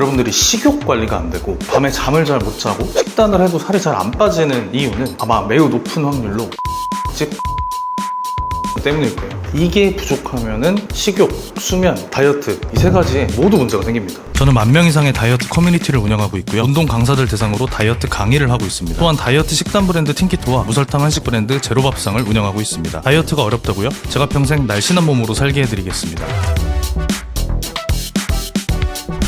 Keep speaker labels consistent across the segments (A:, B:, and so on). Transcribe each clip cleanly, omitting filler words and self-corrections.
A: 여러분들이 식욕 관리가 안 되고 밤에 잠을 잘 못 자고 식단을 해도 살이 잘 안 빠지는 이유는 아마 매우 높은 확률로 때문일 거예요. 이게 부족하면은 식욕, 수면, 다이어트 이 세 가지에 모두 문제가 생깁니다. 저는 10,000명 이상의 다이어트 커뮤니티를 운영하고 있고요. 운동 강사들 대상으로 다이어트 강의를 하고 있습니다. 또한 다이어트 식단 브랜드 틴키토와 무설탕 한식 브랜드 제로밥상을 운영하고 있습니다. 다이어트가 어렵다고요? 제가 평생 날씬한 몸으로 살게 해드리겠습니다.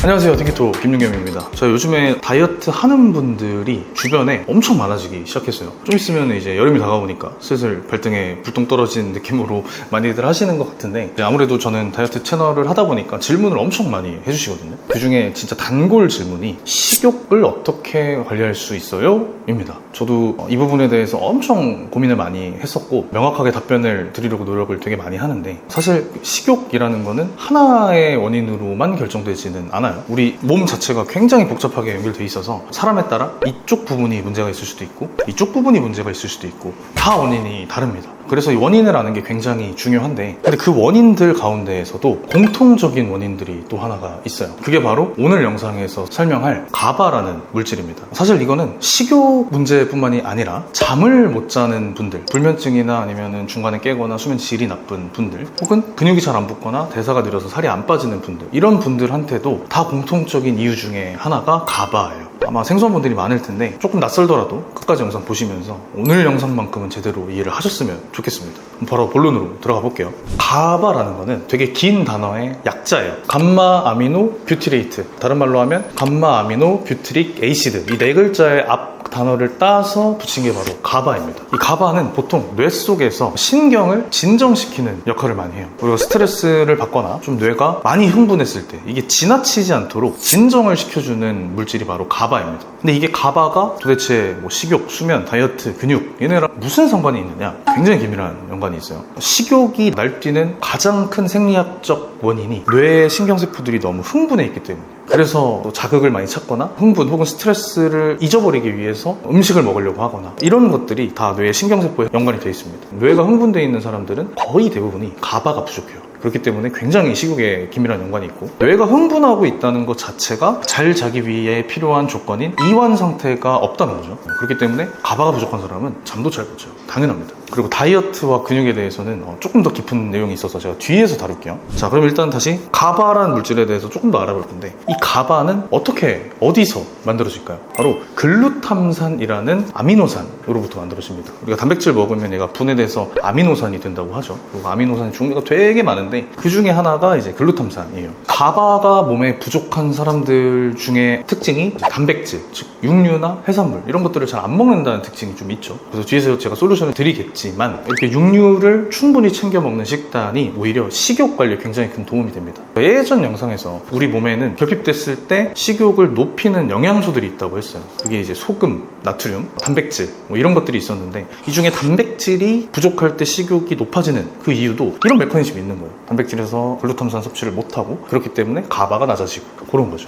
A: 안녕하세요, 틴키토 김윤겸입니다. 저 요즘에 다이어트 하는 분들이 주변에 엄청 많아지기 시작했어요. 좀 있으면 이제 여름이 다가오니까 슬슬 발등에 불똥 떨어지는 느낌으로 많이들 하시는 것 같은데, 아무래도 저는 다이어트 채널을 하다 보니까 질문을 엄청 많이 해주시거든요. 그 중에 진짜 단골 질문이 식욕을 어떻게 관리할 수 있어요? 입니다. 저도 이 부분에 대해서 엄청 고민을 많이 했었고 명확하게 답변을 드리려고 노력을 되게 많이 하는데, 사실 식욕이라는 거는 하나의 원인으로만 결정되지는 않아요. 우리 몸 자체가 굉장히 복잡하게 연결돼 있어서 사람에 따라 이쪽 부분이 문제가 있을 수도 있고 이쪽 부분이 문제가 있을 수도 있고 다 원인이 다릅니다. 그래서 이 원인을 아는 게 굉장히 중요한데, 근데 그 원인들 가운데에서도 공통적인 원인들이 또 하나가 있어요. 그게 바로 오늘 영상에서 설명할 가바라는 물질입니다. 사실 이거는 식욕 문제뿐만이 아니라 잠을 못 자는 분들, 불면증이나 아니면 중간에 깨거나 수면 질이 나쁜 분들, 혹은 근육이 잘 안 붙거나 대사가 느려서 살이 안 빠지는 분들, 이런 분들한테도 다 공통적인 이유 중에 하나가 가바예요. 아마 생소한 분들이 많을 텐데 조금 낯설더라도 끝까지 영상 보시면서 오늘 영상만큼은 제대로 이해를 하셨으면 좋겠습니다. 바로 본론으로 들어가 볼게요. 가바라는 거는 되게 긴 단어의 약자예요. 감마 아미노 뷰티레이트, 다른 말로 하면 감마 아미노 뷰티릭 에이시드, 이 네 글자의 앞 단어를 따서 붙인 게 바로 가바입니다. 이 가바는 보통 뇌 속에서 신경을 진정시키는 역할을 많이 해요. 우리가 스트레스를 받거나 좀 뇌가 많이 흥분했을 때 이게 지나치지 않도록 진정을 시켜주는 물질이 바로 가바입니다. 근데 이게 가바가 도대체 뭐 식욕, 수면, 다이어트, 근육 얘네랑 무슨 상관이 있느냐? 굉장히 긴밀한 연관이 있어요. 식욕이 날뛰는 가장 큰 생리학적 원인이 뇌의 신경세포들이 너무 흥분해 있기 때문에, 그래서 자극을 많이 찾거나 흥분 혹은 스트레스를 잊어버리기 위해서 음식을 먹으려고 하거나 이런 것들이 다 뇌의 신경세포에 연관이 되어 있습니다. 뇌가 흥분되어 있는 사람들은 거의 대부분이 가바가 부족해요. 그렇기 때문에 굉장히 식욕에 긴밀한 연관이 있고, 뇌가 흥분하고 있다는 것 자체가 잘 자기 위해 필요한 조건인 이완 상태가 없다는 거죠. 그렇기 때문에 가바가 부족한 사람은 잠도 잘 못 자요. 당연합니다. 그리고 다이어트와 근육에 대해서는 조금 더 깊은 내용이 있어서 제가 뒤에서 다룰게요. 자, 그럼 일단 다시 가바라는 물질에 대해서 조금 더 알아볼 건데, 이 가바는 어떻게, 어디서 만들어질까요? 바로 글루탐산이라는 아미노산으로부터 만들어집니다. 우리가 단백질 먹으면 얘가 분해돼서 아미노산이 된다고 하죠. 그리고 아미노산 종류가 되게 많은데 그 중에 하나가 이제 글루탐산이에요. 가바가 몸에 부족한 사람들 중에 특징이 단백질, 즉 육류나 해산물 이런 것들을 잘 안 먹는다는 특징이 좀 있죠. 그래서 뒤에서 제가 솔루션을 드리겠지만, 이렇게 육류를 충분히 챙겨 먹는 식단이 오히려 식욕 관리에 굉장히 큰 도움이 됩니다. 예전 영상에서 우리 몸에는 결핍됐을 때 식욕을 높이는 영양소들이 있다고 했어요. 그게 이제 소금, 나트륨, 단백질 뭐 이런 것들이 있었는데, 이 중에 단백질이 부족할 때 식욕이 높아지는 그 이유도 이런 메커니즘이 있는 거예요. 단백질에서 글루탐산 섭취를 못하고, 그렇기 때문에 가바가 낮아지고 그런 거죠.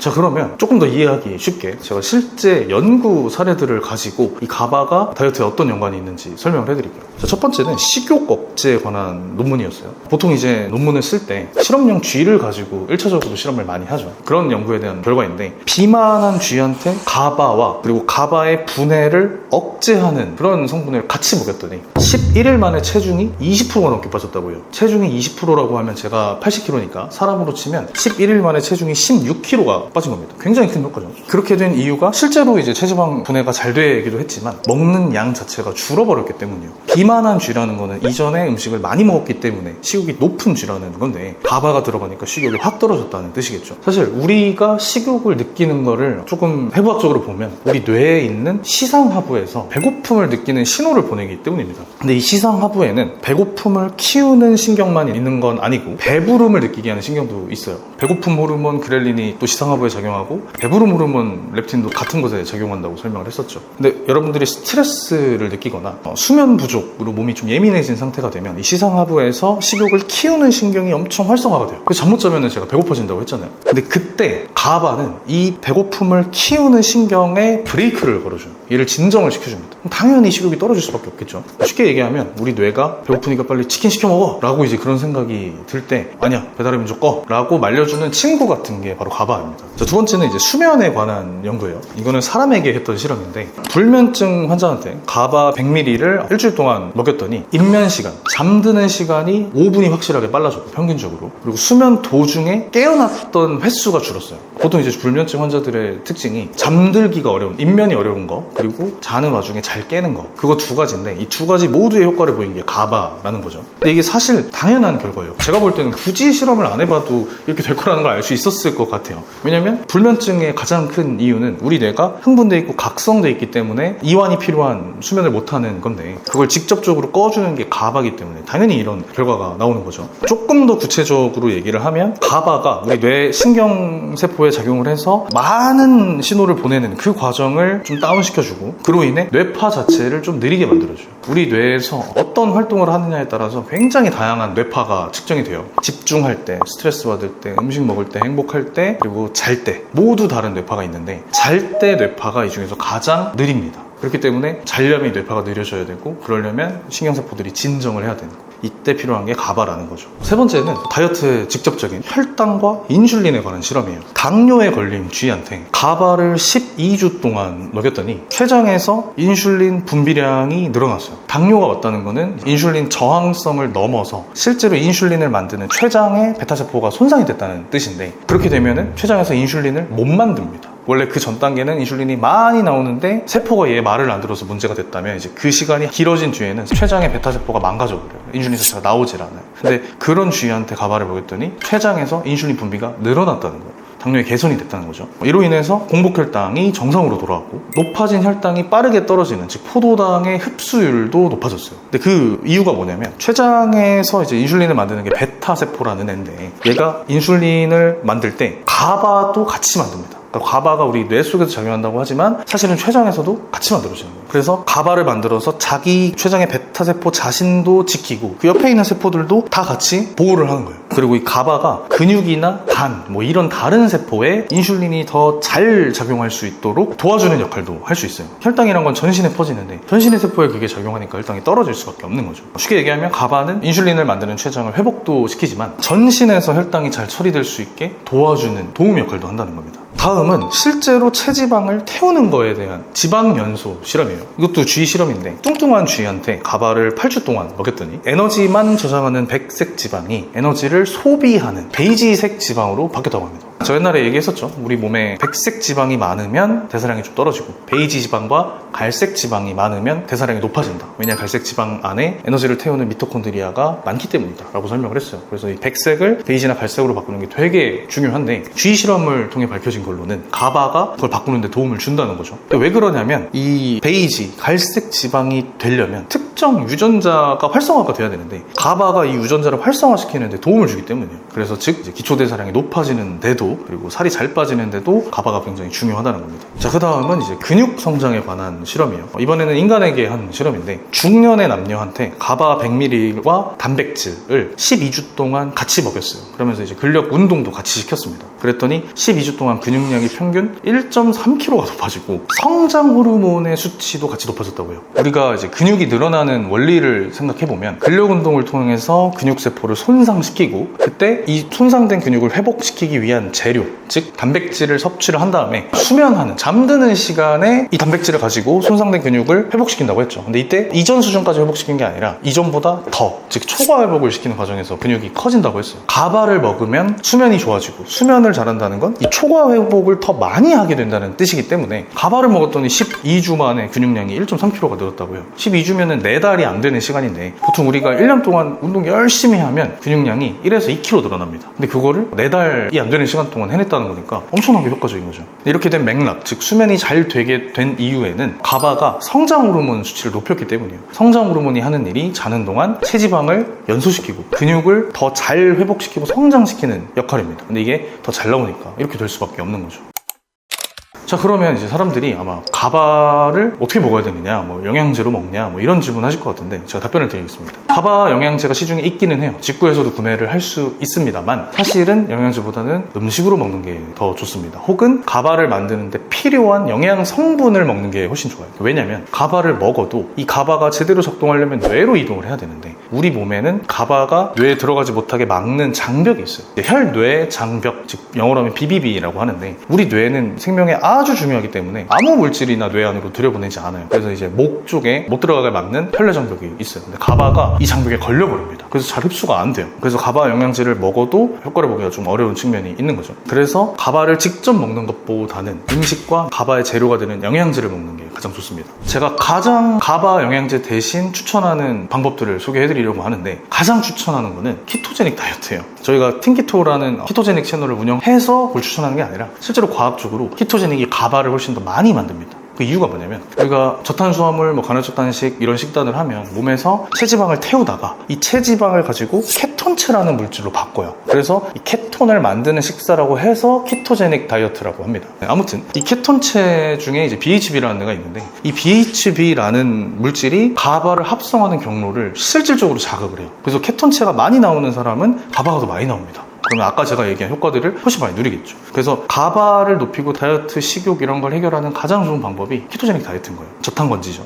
A: 자, 그러면 조금 더 이해하기 쉽게 제가 실제 연구 사례들을 가지고 이 가바가 다이어트에 어떤 연관이 있는지 설명을 해드릴게요. 자, 첫 번째는 식욕 억제에 관한 논문이었어요. 보통 이제 논문을 쓸 때 실험용 쥐를 가지고 1차적으로 실험을 많이 하죠. 그런 연구에 대한 결과인데, 비만한 쥐한테 가바와 그리고 가바의 분해를 억제하는 그런 성분을 같이 먹였더니 11일 만에 체중이 20%가 넘게 빠졌다고 해요. 체중이 20%라고 하면 제가 80kg니까 사람으로 치면 11일 만에 체중이 16kg가 빠진 겁니다. 굉장히 큰 효과죠. 그렇게 된 이유가 실제로 이제 체지방 분해가 잘 되기도 했지만 먹는 양 자체가 줄어버렸기 때문이에요. 비만한 쥐라는 거는 이전에 음식을 많이 먹었기 때문에 식욕이 높은 쥐라는 건데, 가바가 들어가니까 식욕이 확 떨어졌다는 뜻이겠죠. 사실 우리가 식욕을 느끼는 거를 조금 해부학적으로 보면 우리 뇌에 있는 시상하부에서 배고픔을 느끼는 신호를 보내기 때문입니다. 근데 이 시상하부에는 배고픔을 키우는 신경만 있는 건 아니고 배부름을 느끼게 하는 신경도 있어요. 배고픔 호르몬 그렐린이 또 시상하부에 세포에 작용하고 배부름 호르몬 렙틴도 같은 것에 작용한다고 설명을 했었죠. 근데 여러분들이 스트레스를 느끼거나 수면 부족으로 몸이 좀 예민해진 상태가 되면 이 시상하부에서 식욕을 키우는 신경이 엄청 활성화가 돼요. 그래서 잠 못 자면 제가 배고파진다고 했잖아요. 근데 그때 가바는 이 배고픔을 키우는 신경에 브레이크를 걸어줘요. 얘를 진정을 시켜줍니다. 당연히 식욕이 떨어질 수밖에 없겠죠. 쉽게 얘기하면 우리 뇌가 배고프니까 빨리 치킨 시켜 먹어 라고 이제 그런 생각이 들 때 아니야 배달의 민족 꺼 라고 말려주는 친구 같은 게 바로 가바입니다. 자, 두 번째는 이제 수면에 관한 연구예요. 이거는 사람에게 했던 실험인데 불면증 환자한테 가바 100ml를 일주일 동안 먹였더니 입면 시간, 잠드는 시간이 5분이 확실하게 빨라졌고 평균적으로. 그리고 수면 도중에 깨어났던 횟수가 줄었어요. 보통 이제 불면증 환자들의 특징이 잠들기가 어려운, 입면이 어려운 거, 그리고 자는 와중에 잘 깨는 거, 그거 두 가지인데 이 두 가지 모두의 효과를 보인 게 가바라는 거죠. 근데 이게 사실 당연한 결과예요. 제가 볼 때는 굳이 실험을 안 해봐도 이렇게 될 거라는 걸 알 수 있었을 것 같아요. 왜냐면 불면증의 가장 큰 이유는 우리 뇌가 흥분돼 있고 각성돼 있기 때문에 이완이 필요한 수면을 못하는 건데 그걸 직접적으로 꺼주는 게 가바이기 때문에 당연히 이런 결과가 나오는 거죠. 조금 더 구체적으로 얘기를 하면 가바가 우리 뇌 신경세포에 작용을 해서 많은 신호를 보내는 그 과정을 좀 다운시켜주고 그로 인해 뇌파 자체를 좀 느리게 만들어줘요. 우리 뇌에서 어떤 활동을 하느냐에 따라서 굉장히 다양한 뇌파가 측정이 돼요. 집중할 때, 스트레스 받을 때, 음식 먹을 때, 행복할 때, 그리고 잘 때 모두 다른 뇌파가 있는데 잘 때 뇌파가 이 중에서 가장 느립니다. 그렇기 때문에 자려면 뇌파가 느려져야 되고 그러려면 신경세포들이 진정을 해야 되는 거예요. 이때 필요한 게 가바라는 거죠. 세 번째는 다이어트에 직접적인 혈당과 인슐린에 관한 실험이에요. 당뇨에 걸린 쥐한테 가바를 12주 동안 먹였더니 췌장에서 인슐린 분비량이 늘어났어요. 당뇨가 왔다는 거는 인슐린 저항성을 넘어서 실제로 인슐린을 만드는 췌장의 베타세포가 손상이 됐다는 뜻인데 그렇게 되면 췌장에서 인슐린을 못 만듭니다. 원래 그 전 단계는 인슐린이 많이 나오는데 세포가 얘 말을 안 들어서 문제가 됐다면 이제 그 시간이 길어진 뒤에는 췌장의 베타세포가 망가져 버려요. 인슐린 자체가 나오질 않아요. 근데 그런 쥐한테 가바를 먹였더니 췌장에서 인슐린 분비가 늘어났다는 거예요. 당뇨의 개선이 됐다는 거죠. 이로 인해서 공복혈당이 정상으로 돌아왔고 높아진 혈당이 빠르게 떨어지는 즉 포도당의 흡수율도 높아졌어요. 근데 그 이유가 뭐냐면 췌장에서 이제 인슐린을 만드는 게 베타세포라는 애인데 얘가 인슐린을 만들 때 가바도 같이 만듭니다. 가바가 우리 뇌 속에서 작용한다고 하지만 사실은 췌장에서도 같이 만들어지는 거예요. 그래서 가바를 만들어서 자기 췌장의 베타세포 자신도 지키고 그 옆에 있는 세포들도 다 같이 보호를 하는 거예요. 그리고 이 가바가 근육이나 간, 뭐 이런 다른 세포에 인슐린이 더 잘 작용할 수 있도록 도와주는 역할도 할 수 있어요. 혈당이란 건 전신에 퍼지는데 전신의 세포에 그게 작용하니까 혈당이 떨어질 수밖에 없는 거죠. 쉽게 얘기하면 가바는 인슐린을 만드는 췌장을 회복도 시키지만 전신에서 혈당이 잘 처리될 수 있게 도와주는 도움 역할도 한다는 겁니다. 다음은 실제로 체지방을 태우는 거에 대한 지방연소 실험이에요. 이것도 쥐 실험인데 뚱뚱한 쥐한테 가바를 8주 동안 먹였더니 에너지만 저장하는 백색 지방이 에너지를 소비하는 베이지색 지방으로 바뀌었다고 합니다. 저 옛날에 얘기했었죠. 우리 몸에 백색 지방이 많으면 대사량이 좀 떨어지고 베이지 지방과 갈색 지방이 많으면 대사량이 높아진다. 왜냐하면 갈색 지방 안에 에너지를 태우는 미토콘드리아가 많기 때문이다 라고 설명을 했어요. 그래서 이 백색을 베이지나 갈색으로 바꾸는 게 되게 중요한데 쥐 실험을 통해 밝혀진 걸로는 가바가 그걸 바꾸는 데 도움을 준다는 거죠. 왜 그러냐면 이 베이지, 갈색 지방이 되려면 특정 유전자가 활성화가 돼야 되는데 가바가 이 유전자를 활성화시키는 데 도움을 주기 때문이에요. 그래서 즉 이제 기초대사량이 높아지는 데도 그리고 살이 잘 빠지는데도 가바가 굉장히 중요하다는 겁니다. 자, 그 다음은 이제 근육 성장에 관한 실험이에요. 이번에는 인간에게 한 실험인데 중년의 남녀한테 가바 100ml와 단백질을 12주 동안 같이 먹였어요. 그러면서 이제 근력 운동도 같이 시켰습니다. 그랬더니 12주 동안 근육량이 평균 1.3kg가 높아지고 성장 호르몬의 수치도 같이 높아졌다고 해요. 우리가 이제 근육이 늘어나는 원리를 생각해보면 근력 운동을 통해서 근육세포를 손상시키고 그때 이 손상된 근육을 회복시키기 위한 재료, 즉 단백질을 섭취를 한 다음에 수면하는, 잠드는 시간에 이 단백질을 가지고 손상된 근육을 회복시킨다고 했죠. 근데 이때 이전 수준까지 회복시킨 게 아니라 이전보다 더, 즉 초과 회복을 시키는 과정에서 근육이 커진다고 했어요. 가바를 먹으면 수면이 좋아지고 수면을 잘한다는 건 이 초과 회복을 더 많이 하게 된다는 뜻이기 때문에 가바를 먹었더니 12주 만에 근육량이 1.3kg가 늘었다고 해요. 12주면은 4달이 안 되는 시간인데 보통 우리가 1년 동안 운동 열심히 하면 근육량이 1에서 2kg 늘어납니다. 근데 그거를 4달이 안 되는 시간 시간 동안 해냈다는 거니까 엄청나게 효과적인 거죠. 이렇게 된 맥락, 즉 수면이 잘 되게 된 이유에는 가바가 성장 호르몬 수치를 높였기 때문이에요. 성장 호르몬이 하는 일이 자는 동안 체지방을 연소시키고 근육을 더 잘 회복시키고 성장시키는 역할입니다. 근데 이게 더 잘 나오니까 이렇게 될 수밖에 없는 거죠. 자, 그러면 이제 사람들이 아마 가바를 어떻게 먹어야 되느냐, 뭐 영양제로 먹냐, 뭐 이런 질문 하실 것 같은데 제가 답변을 드리겠습니다. 가바 영양제가 시중에 있기는 해요. 직구에서도 구매를 할 수 있습니다만 사실은 영양제보다는 음식으로 먹는 게 더 좋습니다. 혹은 가바를 만드는데 필요한 영양 성분을 먹는 게 훨씬 좋아요. 왜냐면 가바를 먹어도 이 가바가 제대로 작동하려면 뇌로 이동을 해야 되는데 우리 몸에는 가바가 뇌에 들어가지 못하게 막는 장벽이 있어요. 혈뇌 장벽, 즉 영어로 하면 BBB라고 하는데 우리 뇌는 생명에 아주 중요하기 때문에 아무 물질이나 뇌 안으로 들여보내지 않아요. 그래서 이제 목 쪽에 못 들어가게 막는 혈뇌 장벽이 있어요. 근데 가바가 이 장벽에 걸려버립니다. 그래서 잘 흡수가 안 돼요. 그래서 가바 영양제를 먹어도 효과를 보기가 좀 어려운 측면이 있는 거죠. 그래서 가바를 직접 먹는 것보다는 음식과 가바의 재료가 되는 영양제를 먹는 게 가장 좋습니다. 제가 가장 가바 영양제 대신 추천하는 방법들을 소개해드리려고 하는데 가장 추천하는 거는 키토제닉 다이어트예요. 저희가 틴키토라는 키토제닉 채널을 운영해서 그걸 추천하는 게 아니라 실제로 과학적으로 키토제닉이 가바를 훨씬 더 많이 만듭니다. 그 이유가 뭐냐면 우리가 저탄수화물, 간헐적단식 이런 식단을 하면 몸에서 체지방을 태우다가 이 체지방을 가지고 케톤체라는 물질로 바꿔요. 그래서 이 케톤을 만드는 식사라고 해서 키토제닉 다이어트라고 합니다. 아무튼 이 케톤체 중에 이제 BHB라는 애가 있는데 이 BHB라는 물질이 가바를 합성하는 경로를 실질적으로 자극을 해요. 그래서 케톤체가 많이 나오는 사람은 가바가 더 많이 나옵니다. 그러면 아까 제가 얘기한 효과들을 훨씬 많이 누리겠죠. 그래서 가바를 높이고 다이어트, 식욕 이런 걸 해결하는 가장 좋은 방법이 키토제닉 다이어트인 거예요. 저탄건지죠.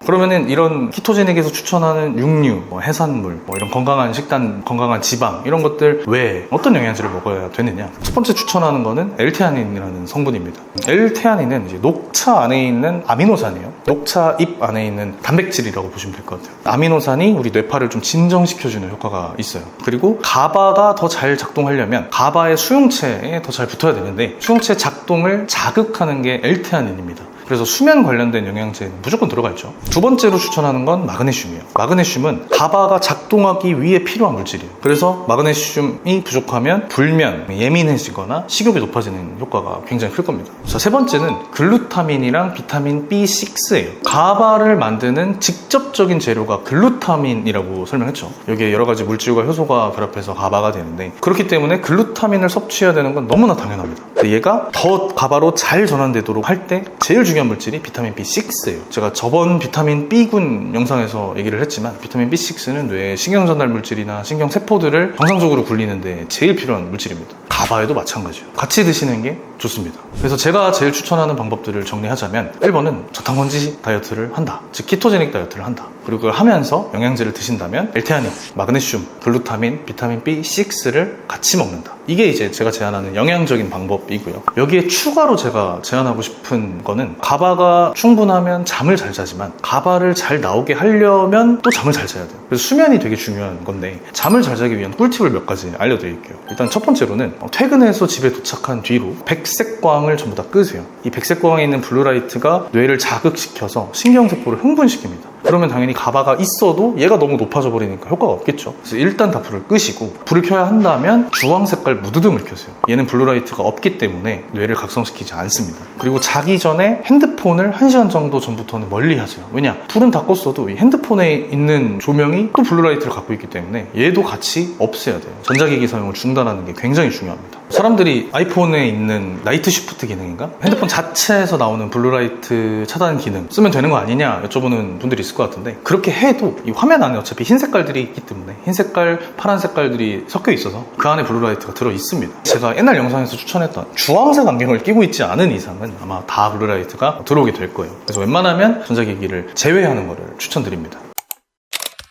A: 그러면은 이런 키토제닉에서 추천하는 육류, 해산물, 이런 건강한 식단, 건강한 지방 이런 것들 외에 어떤 영양제를 먹어야 되느냐? 첫 번째 추천하는 거는 L테아닌이라는 성분입니다. L테아닌은 이제 녹차 안에 있는 아미노산이에요. 녹차 잎 안에 있는 단백질이라고 보시면 될 것 같아요. 아미노산이 우리 뇌파를 좀 진정시켜주는 효과가 있어요. 그리고 가바가 더 잘 작동하려면 가바의 수용체에 더 잘 붙어야 되는데 수용체 작동을 자극하는 게 L테아닌입니다. 그래서 수면 관련된 영양제는 무조건 들어가 있죠. 두 번째로 추천하는 건 마그네슘이에요. 마그네슘은 가바가 작동하기 위해 필요한 물질이에요. 그래서 마그네슘이 부족하면 불면, 예민해지거나 식욕이 높아지는 효과가 굉장히 클 겁니다. 자, 세 번째는 글루타민이랑 비타민 B6예요. 가바를 만드는 직접적인 재료가 글루타민이라고 설명했죠. 여기에 여러 가지 물질과 효소가 결합해서 가바가 되는데 그렇기 때문에 글루타민을 섭취해야 되는 건 너무나 당연합니다. 근데 얘가 더 가바로 잘 전환되도록 할 때 제일 중요한 물질이 비타민 B6예요. 제가 저번 비타민 B군 영상에서 얘기를 했지만 비타민 B6는 뇌의 신경전달 물질이나 신경세포들을 정상적으로 굴리는데 제일 필요한 물질입니다. 가바에도 마찬가지예요. 같이 드시는 게 좋습니다. 그래서 제가 제일 추천하는 방법들을 정리하자면 1번은 저탄건지 다이어트를 한다. 즉 키토제닉 다이어트를 한다. 그리고 그걸 하면서 영양제를 드신다면 L테아닌, 마그네슘, 글루타민, 비타민 B6를 같이 먹는다. 이게 이제 제가 제안하는 영양적인 방법이고요. 여기에 추가로 제가 제안하고 싶은 거는 가바가 충분하면 잠을 잘 자지만 가바를 잘 나오게 하려면 또 잠을 잘 자야 돼요. 그래서 수면이 되게 중요한 건데 잠을 잘 자기 위한 꿀팁을 몇 가지 알려드릴게요. 일단 첫 번째로는 퇴근해서 집에 도착한 뒤로 백색광을 전부 다 끄세요. 이 백색광에 있는 블루라이트가 뇌를 자극시켜서 신경세포를 흥분시킵니다. 그러면 당연히 가바가 있어도 얘가 너무 높아져 버리니까 효과가 없겠죠. 그래서 일단 다 불을 끄시고 불을 켜야 한다면 주황 색깔 무드등을 켜세요. 얘는 블루라이트가 없기 때문에 뇌를 각성시키지 않습니다. 그리고 자기 전에 핸드폰을 1시간 정도 전부터는 멀리 하세요. 왜냐? 불은 다 껐어도 이 핸드폰에 있는 조명이 또 블루라이트를 갖고 있기 때문에 얘도 같이 없애야 돼요. 전자기기 사용을 중단하는 게 굉장히 중요합니다. 사람들이 아이폰에 있는 나이트 쉬프트 기능인가? 핸드폰 자체에서 나오는 블루라이트 차단 기능 쓰면 되는 거 아니냐 여쭤보는 분들이 있을 것 같은데 그렇게 해도 이 화면 안에 어차피 흰 색깔들이 있기 때문에 흰 색깔, 파란 색깔들이 섞여 있어서 그 안에 블루라이트가 들어 있습니다. 제가 옛날 영상에서 추천했던 주황색 안경을 끼고 있지 않은 이상은 아마 다 블루라이트가 들어오게 될 거예요. 그래서 웬만하면 전자기기를 제외하는 거를 추천드립니다.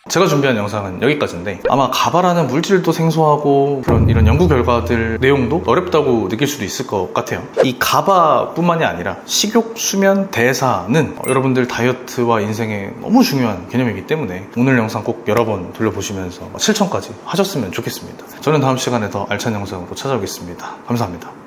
A: 제가 준비한 영상은 여기까지인데 아마 가바라는 물질도 생소하고 이런 연구 결과들 내용도 어렵다고 느낄 수도 있을 것 같아요. 이 가바뿐만이 아니라 식욕, 수면, 대사는 여러분들 다이어트와 인생에 너무 중요한 개념이기 때문에 오늘 영상 꼭 여러 번 돌려보시면서 실천까지 하셨으면 좋겠습니다. 저는 다음 시간에 더 알찬 영상으로 찾아오겠습니다. 감사합니다.